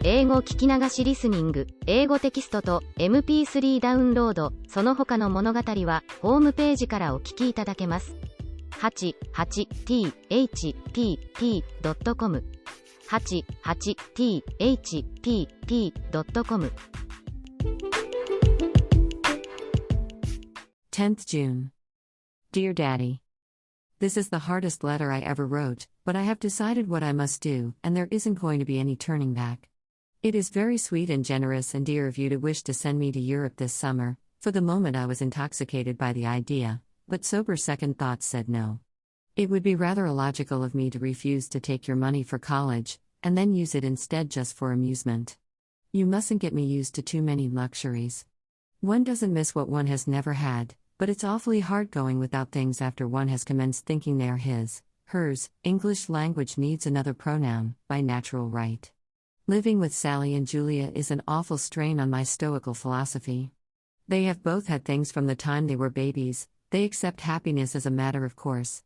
英語聞き流しリスニング、英語テキストと MP3 ダウンロード、その他の物語はホームページからお聞きいただけます。88thpp.com 88thpp.com 10th June. Dear Daddy, this is the hardest letter I ever wrote, but I have decided what I must do, and there isn't going to be any turning back. It is very sweet and generous and dear of you to wish to send me to Europe this summer. For the moment I was intoxicated by the idea, but sober second thoughts said no. It would be rather illogical of me to refuse to take your money for college, and then use it instead just for amusement. You mustn't get me used to too many luxuries. One doesn't miss what one has never had, but it's awfully hard going without things after one has commenced thinking they are his, hers. English language needs another pronoun, by natural right. Living with Sally and Julia is an awful strain on my stoical philosophy. They have both had things from the time they were babies. They accept happiness as a matter of course.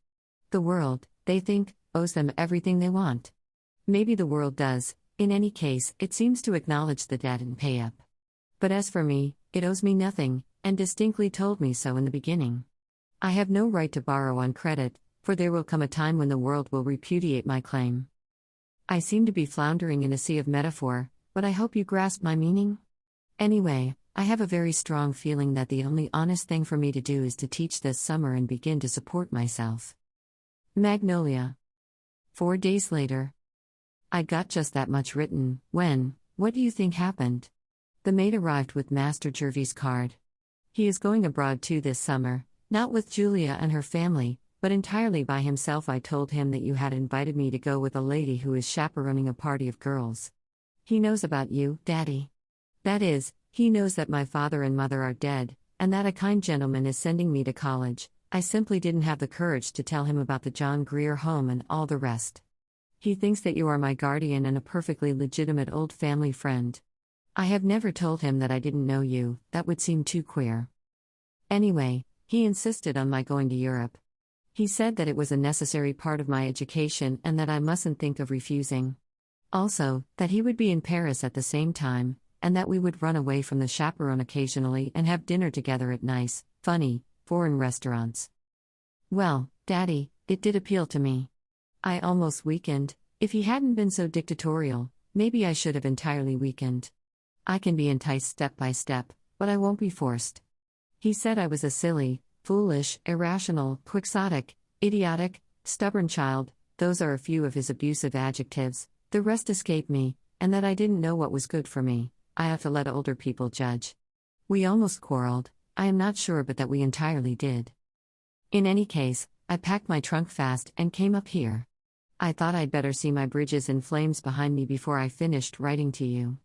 The world, they think, owes them everything they want. Maybe the world does. In any case, it seems to acknowledge the debt and pay up. But as for me, it owes me nothing, and distinctly told me so in the beginning. I have no right to borrow on credit, for there will come a time when the world will repudiate my claim. I seem to be floundering in a sea of metaphor, but I hope you grasp my meaning. Anyway, I have a very strong feeling that the only honest thing for me to do is to teach this summer and begin to support myself. Magnolia. 4 days later. I got just that much written, when, what do you think happened? The maid arrived with Master Jervy's card. He is going abroad too this summer, not with Julia and her family, but entirely by himself. I told him that you had invited me to go with a lady who is chaperoning a party of girls. He knows about you, Daddy. That is, he knows that my father and mother are dead, and that a kind gentleman is sending me to college. I simply didn't have the courage to tell him about the John Grier home and all the rest. He thinks that you are my guardian and a perfectly legitimate old family friend. I have never told him that I didn't know you, that would seem too queer. Anyway, he insisted on my going to Europe. He said that it was a necessary part of my education and that I mustn't think of refusing. Also, that he would be in Paris at the same time, and that we would run away from the chaperone occasionally and have dinner together at nice, funny, foreign restaurants. Well, Daddy, it did appeal to me. I almost weakened. If he hadn't been so dictatorial, maybe I should have entirely weakened. I can be enticed step by step, but I won't be forced. He said I was a silly, foolish, irrational, quixotic, idiotic, stubborn child. Those are a few of his abusive adjectives, the rest escape me, and that I didn't know what was good for me. I have to let older people judge. We almost quarreled. I am not sure but that we entirely did. In any case, I packed my trunk fast and came up here. I thought I'd better see my bridges in flames behind me before I finished writing to you.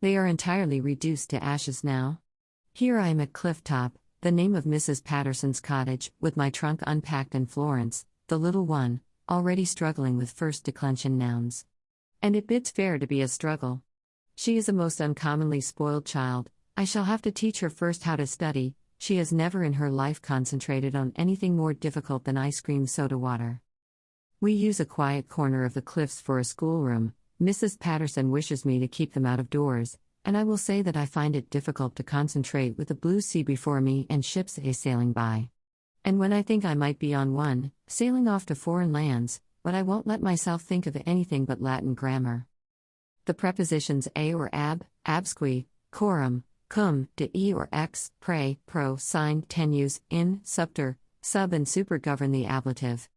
They are entirely reduced to ashes now. Here I am at Cliff Top, the name of Mrs. Patterson's cottage, with my trunk unpacked, and Florence, the little one, already struggling with first declension nouns. And it bids fair to be a struggle. She is a most uncommonly spoiled child. I shall have to teach her first how to study. She has never in her life concentrated on anything more difficult than ice cream soda water. We use a quiet corner of the cliffs for a schoolroom. Mrs. Patterson wishes me to keep them out of doors, and I will say that I find it difficult to concentrate with the blue sea before me and ships sailing by. And when I think I might be on one, sailing off to foreign lands, but I won't let myself think of anything but Latin grammar. The prepositions a or ab, absque, coram, cum, de e or ex, pre, pro, sign, tenus, in, subter, sub and super govern the ablative.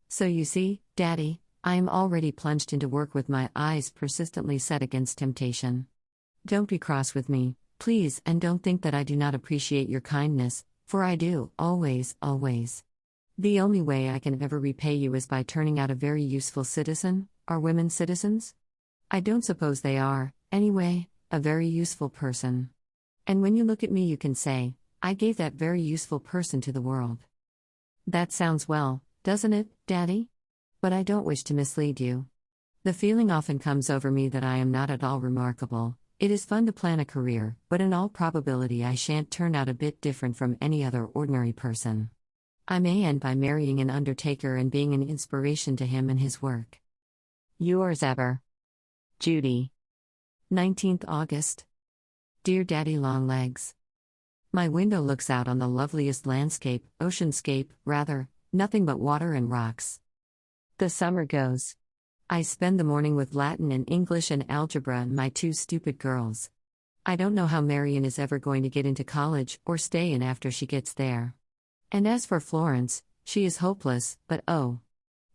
So you see, Daddy, I am already plunged into work with my eyes persistently set against temptation. Don't be cross with me, please, and don't think that I do not appreciate your kindness, for I do, always, always. The only way I can ever repay you is by turning out a very useful citizen. Are women citizens? I don't suppose they are, anyway, a very useful person. And when you look at me you can say, I gave that very useful person to the world. That sounds well, doesn't it, Daddy? But I don't wish to mislead you. The feeling often comes over me that I am not at all remarkable. It is fun to plan a career, but in all probability I shan't turn out a bit different from any other ordinary person. I may end by marrying an undertaker and being an inspiration to him and his work. Yours ever, Judy. 19th August. Dear Daddy Longlegs. My window looks out on the loveliest landscape, oceanscape, rather, nothing but water and rocks. The summer goes. I spend the morning with Latin and English and algebra and my two stupid girls. I don't know how Marion is ever going to get into college or stay in after she gets there. And as for Florence, she is hopeless, but oh,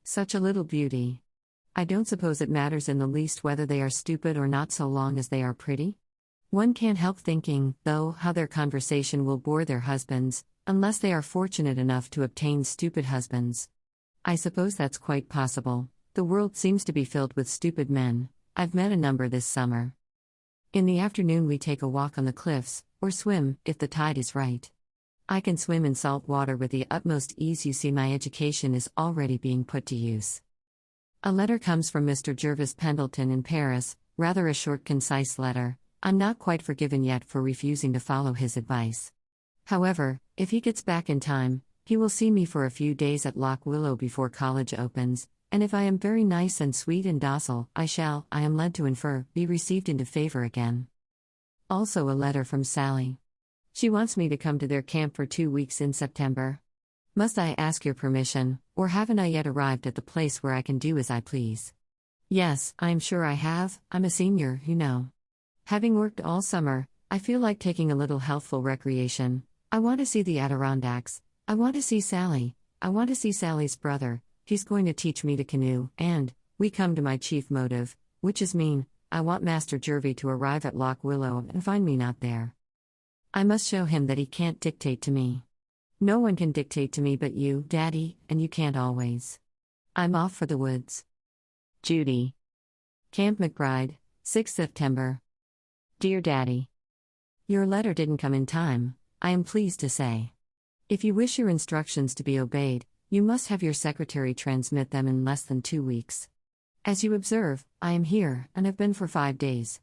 such a little beauty. I don't suppose it matters in the least whether they are stupid or not so long as they are pretty. One can't help thinking, though, how their conversation will bore their husbands, unless they are fortunate enough to obtain stupid husbands. I suppose that's quite possible. The world seems to be filled with stupid men. I've met a number this summer. In the afternoon we take a walk on the cliffs, or swim, if the tide is right. I can swim in salt water with the utmost ease. You see, my education is already being put to use. A letter comes from Mr. Jervis Pendleton in Paris, rather a short, concise letter. I'm not quite forgiven yet for refusing to follow his advice. However, if he gets back in time, he will see me for a few days at Lock Willow before college opens, and if I am very nice and sweet and docile, I shall, I am led to infer, be received into favor again. Also a letter from Sally. She wants me to come to their camp for 2 weeks in September. Must I ask your permission, or haven't I yet arrived at the place where I can do as I please? Yes, I am sure I have. I'm a senior, you know. Having worked all summer, I feel like taking a little healthful recreation. I want to see the Adirondacks. I want to see Sally. I want to see Sally's brother. He's going to teach me to canoe, and we come to my chief motive, which is mean. I want Master Jervy to arrive at Lock Willow and find me not there. I must show him that he can't dictate to me. No one can dictate to me but you, Daddy, and you can't always. I'm off for the woods. Judy. Camp McBride, 6th September. Dear Daddy. Your letter didn't come in time, I am pleased to say. If you wish your instructions to be obeyed, you must have your secretary transmit them in less than 2 weeks. As you observe, I am here, and have been for 5 days.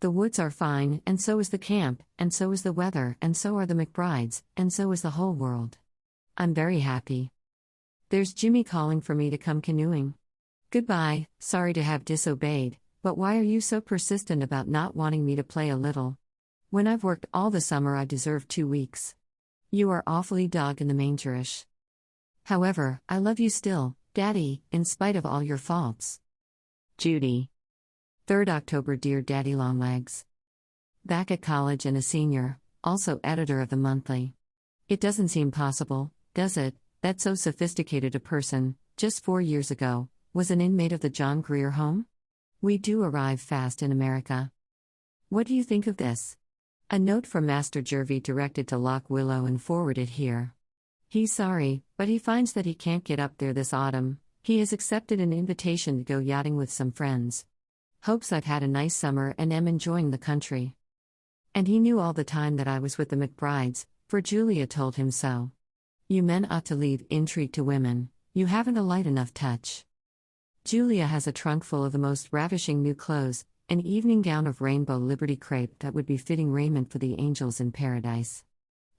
The woods are fine, and so is the camp, and so is the weather, and so are the McBrides, and so is the whole world. I'm very happy. There's Jimmy calling for me to come canoeing. Goodbye, sorry to have disobeyed, but why are you so persistent about not wanting me to play a little? When I've worked all the summer I deserve 2 weeks. You are awfully dog-in-the-mangerish. However, I love you still, Daddy, in spite of all your faults. Judy. 3rd October. Dear Daddy Longlegs. Back at college and a senior, also editor of the monthly. It doesn't seem possible, does it, that so sophisticated a person, just 4 years ago, was an inmate of the John Grier home? We do arrive fast in America. What do you think of this? A note from Master Jervy directed to Lock Willow and forwarded here. He's sorry, but he finds that he can't get up there this autumn. He has accepted an invitation to go yachting with some friends. Hopes I've had a nice summer and am enjoying the country. And he knew all the time that I was with the McBrides, for Julia told him so. You men ought to leave intrigue to women, you haven't a light enough touch. Julia has a trunk full of the most ravishing new clothes, an evening gown of rainbow Liberty crepe that would be fitting raiment for the angels in paradise.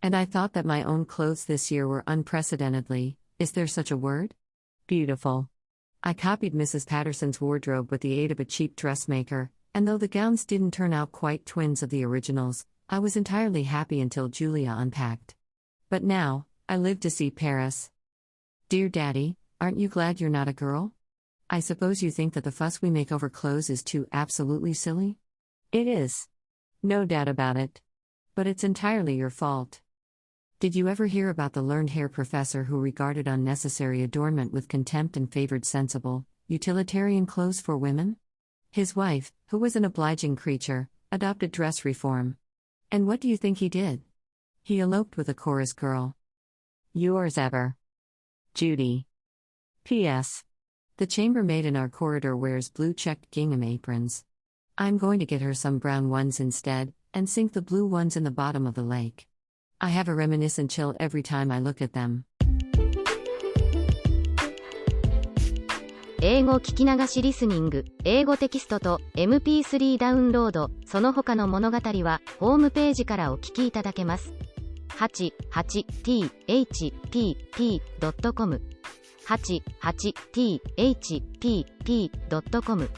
And I thought that my own clothes this year were unprecedentedly, is there such a word? Beautiful. I copied Mrs. Patterson's wardrobe with the aid of a cheap dressmaker, and though the gowns didn't turn out quite twins of the originals, I was entirely happy until Julia unpacked. But now, I live to see Paris. Dear Daddy, aren't you glad you're not a girl? I suppose you think that the fuss we make over clothes is too absolutely silly? It is. No doubt about it. But it's entirely your fault. Did you ever hear about the learned hair professor who regarded unnecessary adornment with contempt and favored sensible, utilitarian clothes for women? His wife, who was an obliging creature, adopted dress reform. And what do you think he did? He eloped with a chorus girl. Yours ever, Judy. P.S. The chambermaid in our corridor wears blue-checked gingham aprons. I'm going to get her some brown ones instead, and sink the blue ones in the bottom of the lake. I have a reminiscent chill every time I look at them. 英語聞き流しリスニング、英語テキストと MP3 ダウンロード、その他の物語はホームページからお聞きいただけます。88thpp.com 88thpp.com